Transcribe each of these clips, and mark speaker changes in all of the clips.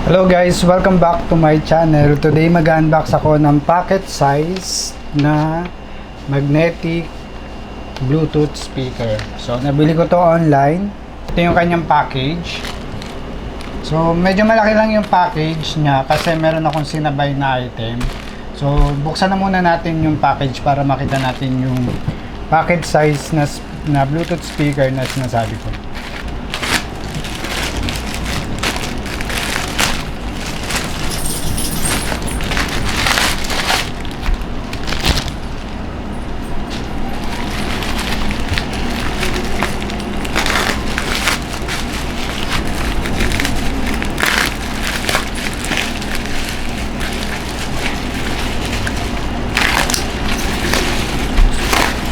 Speaker 1: Hello guys, welcome back to my channel. Today mag-unbox ako ng pocket size na magnetic Bluetooth speaker. So nabili ko to online. Ito yung kanyang package. So medyo malaki lang yung package niya kasi meron akong sinabay na item. So buksan na muna natin yung package para makita natin yung pocket size na Bluetooth speaker na sinasabi ko.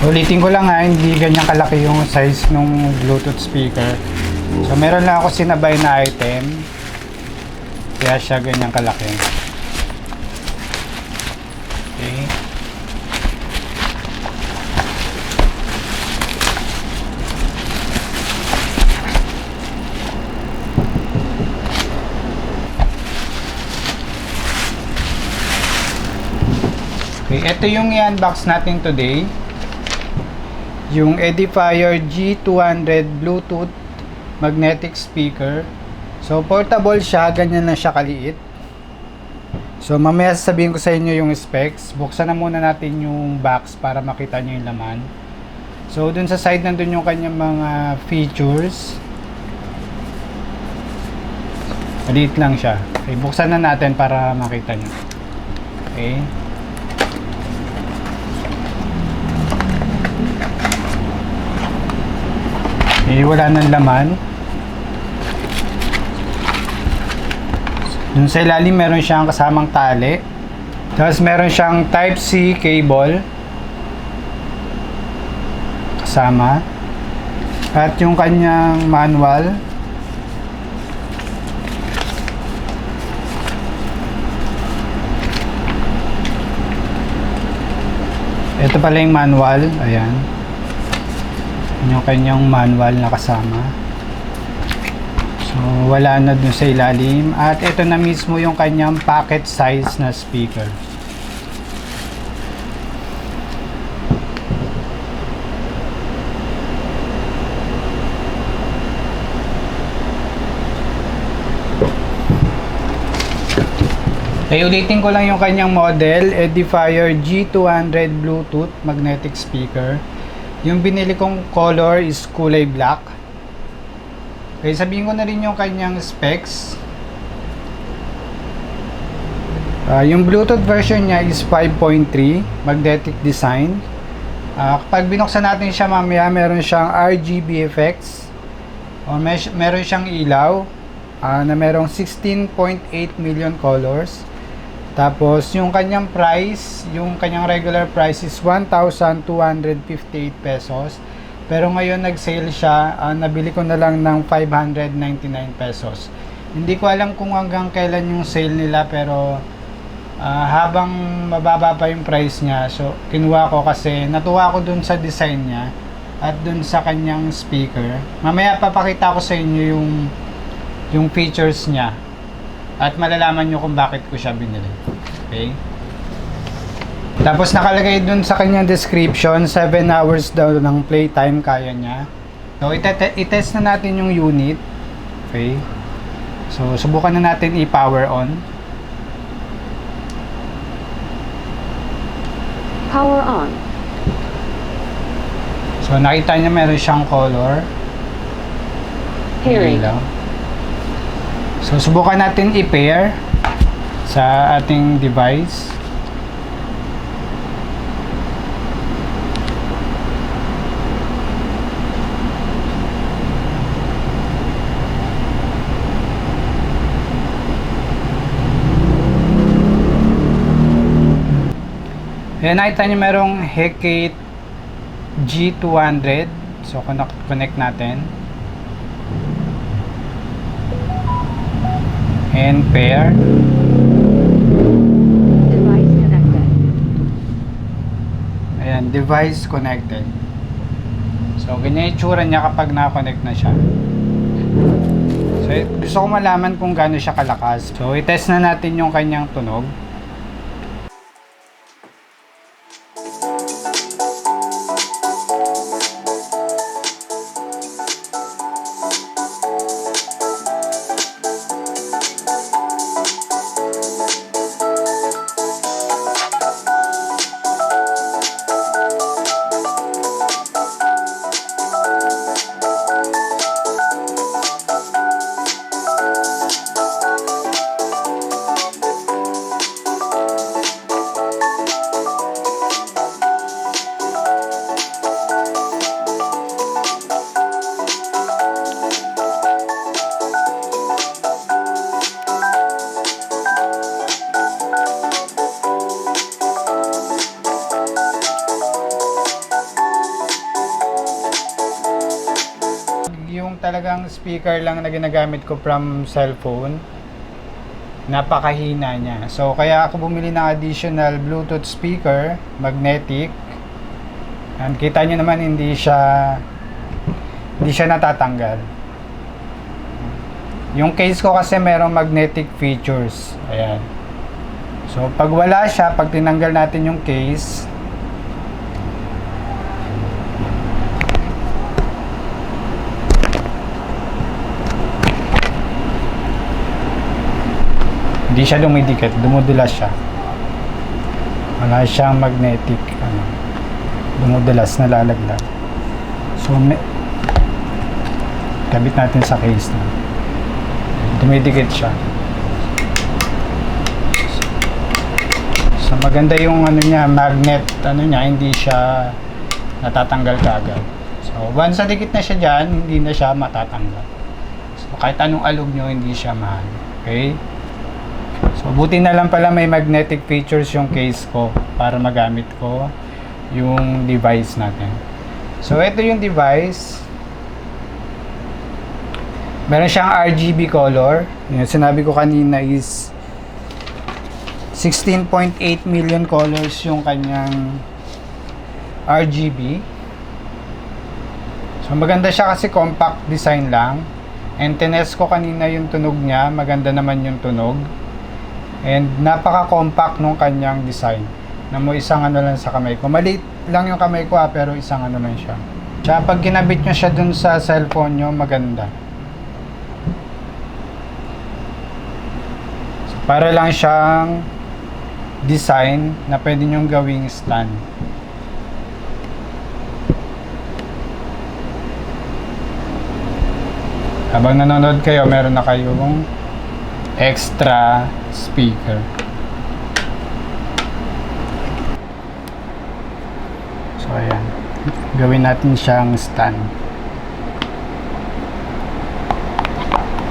Speaker 1: Ulitin ko lang hindi ganyan kalaki yung size ng Bluetooth speaker. So meron lang ako sinabay na item. Kaya siya ganyan kalaki. Okay. Okay, ito yung i-unbox natin today. Yung Edifier G200 Bluetooth magnetic speaker. So portable siya, ganyan na siya kaliit. So mamaya sasabihin ko sa inyo yung specs. Buksan na muna natin yung box para makita nyo yung laman. So dun sa side nandun yung kanyang mga features. Maliit lang siya. Okay, buksan na natin para makita nyo. Okay. Wala ng laman. Dun sa ilalim meron siyang kasamang tali. Tapos meron siyang Type-C cable kasama. At yung kanyang manual. Ito pala yung manual. Ayan. Yung kanyang manual na kasama. So wala na dun sa ilalim. At ito na mismo yung kanyang pocket size na speaker. Ulitin ko lang yung kanyang model, Edifier G200 Bluetooth magnetic speaker. Yung binili kong color is kulay black. Okay, sabihin ko na rin yung kanyang specs. Yung Bluetooth version niya is 5.3 magnetic design. Kapag binuksan natin siya mamaya, meron siyang RGB effects. Meron siyang ilaw na merong 16.8 million colors. Tapos yung kanyang price, yung kanyang regular price is 1,258 pesos. Pero ngayon nag-sale siya, nabili ko na lang ng 599 pesos. Hindi ko alam kung hanggang kailan yung sale nila, pero habang mababa pa yung price niya, so kinuha ko kasi natuwa ko dun sa design niya at dun sa kanyang speaker. Mamaya papakita ko sa inyo yung features niya. At malalaman nyo kung bakit ko siya binili. Okay? Tapos nakalagay dun sa kanyang description, 7 hours daw ng playtime kaya niya. So i-test na natin yung unit. Okay? So subukan na natin i-power on.
Speaker 2: Power on.
Speaker 1: So nakita niya meron siyang color.
Speaker 2: Pairing.
Speaker 1: So subukan natin i-pair sa ating device. Ayan, nakita niyo merong Hecate G200. So connect natin. And pair.
Speaker 2: Device connected.
Speaker 1: Ayan, device connected. So, ganyan yung itsura niya kapag na-connect na siya. So, So, gusto ko malaman kung gaano siya kalakas. So, i-test na natin yung kanyang tunog. Yung talagang speaker lang na ginagamit ko from cellphone, napakahina niya. So kaya ako bumili ng additional Bluetooth speaker, magnetic. And kita nyo naman hindi siya natatanggal. Yung case ko kasi merong magnetic features. Ayan. So pag wala siya, pag tinanggal natin yung case, hindi siya dumidikit, dumudulas siya. Wala siyang magnetic, dumudulas, nalalaglag. So, kabit natin sa case na. Dumidikit siya. So, maganda yung niya, magnet, niya, hindi siya natatanggal kaagad. So, once na dikit na siya dyan, hindi na siya matatanggal. So, kahit anong alog nyo, hindi siya mahal. Okay? So, buti na lang pala may magnetic features yung case ko para magamit ko yung device natin. So, ito yung device. Meron siyang RGB color. Yung sinabi ko kanina is 16.8 million colors yung kanyang RGB. So, maganda siya kasi compact design lang. And tinest ko kanina yung tunog niya. Maganda naman yung tunog. And napaka-compact nung kanyang design. Na mo isang lang sa kamay ko. Maliit lang yung kamay ko pero isang lang siya. Tsaka pag kinabit nyo siya dun sa cellphone nyo, maganda. So, para lang siyang design na pwede nyong gawing stand. Habang nanonood kayo, meron na kayong extra speaker. So ayan, gawin natin siyang stand.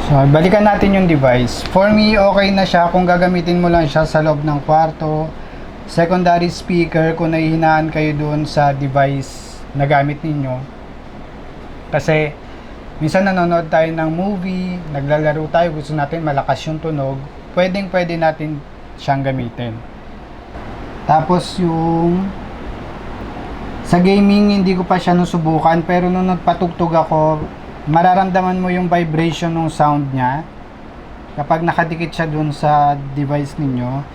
Speaker 1: So balikan natin yung device. For me, okay na siya kung gagamitin mo lang siya sa loob ng kwarto. Secondary speaker kung nahihinaan kayo doon sa device na gamit ninyo. Kasi minsan nanonood tayo ng movie, naglalaro tayo, gusto natin malakas yung tunog, pwede natin siyang gamitin. Tapos yung sa gaming, hindi ko pa siya nasubukan, pero nung nagpatugtog ako, mararamdaman mo yung vibration ng sound niya kapag nakadikit siya dun sa device ninyo.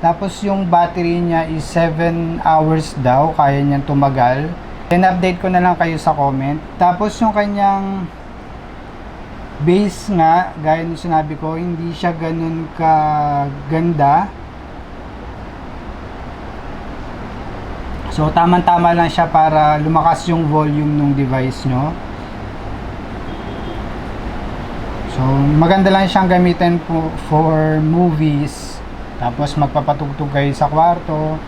Speaker 1: Tapos yung battery niya is 7 hours daw, kaya niyang tumagal. In-update ko na lang kayo sa comment. Tapos yung kanyang bass nga, gaya ng sinabi ko, hindi siya ganun kaganda. So, tama-tama lang siya para lumakas yung volume ng device nyo. So, maganda lang siyang gamitin for movies. Tapos, magpapatugtog kayo sa kwarto.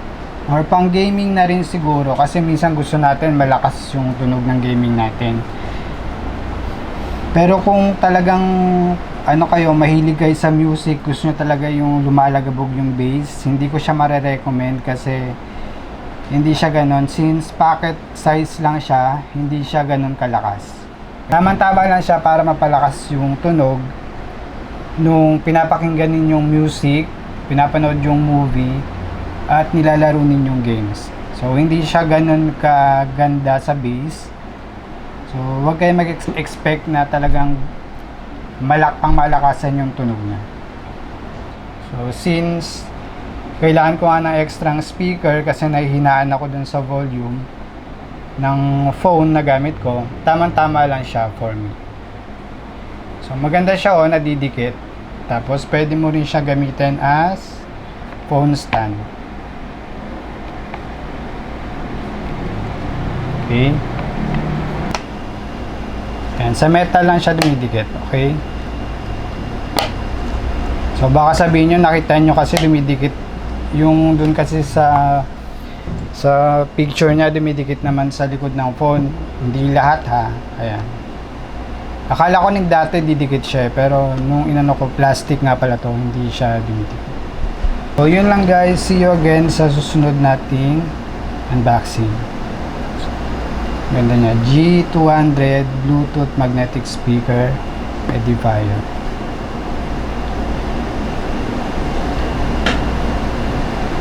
Speaker 1: Or pang gaming na rin siguro. Kasi minsan gusto natin malakas yung tunog ng gaming natin. Pero kung talagang kayo, mahilig kayo sa music, gusto nyo talaga yung lumalagabog yung bass, hindi ko siya mare-recommend kasi hindi siya ganon. Since pocket size lang siya, hindi siya ganon kalakas. Tama-tama lang siya para mapalakas yung tunog nung pinapakinggan ninyong music, pinapanood yung movie, at nilalaro ninyong games. So, hindi siya ganon kaganda sa bass. So, huwag kayo mag-expect na talagang malakasan yung tunog niya. So since kailangan ko nga ng extra speaker kasi nahihinaan ako dun sa volume ng phone na gamit ko, tamang-tama lang siya for me. So maganda siya nadidikit. Tapos pwede mo rin siya gamitin as phone stand. Okay. Yan, sa metal lang siya dumidikit. Okay. So baka sabihin nyo, nakita nyo kasi dumidikit yung dun kasi sa picture niya, dumidikit naman sa likod ng phone. Hindi lahat ha. Ayan. Akala ko dati didikit siya pero nung inano ko, plastic nga pala to, hindi siya dumidikit. So yun lang guys, see you again sa susunod nating unboxing. Ganda niya, G200 Bluetooth magnetic speaker edifier.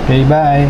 Speaker 1: Okay, bye.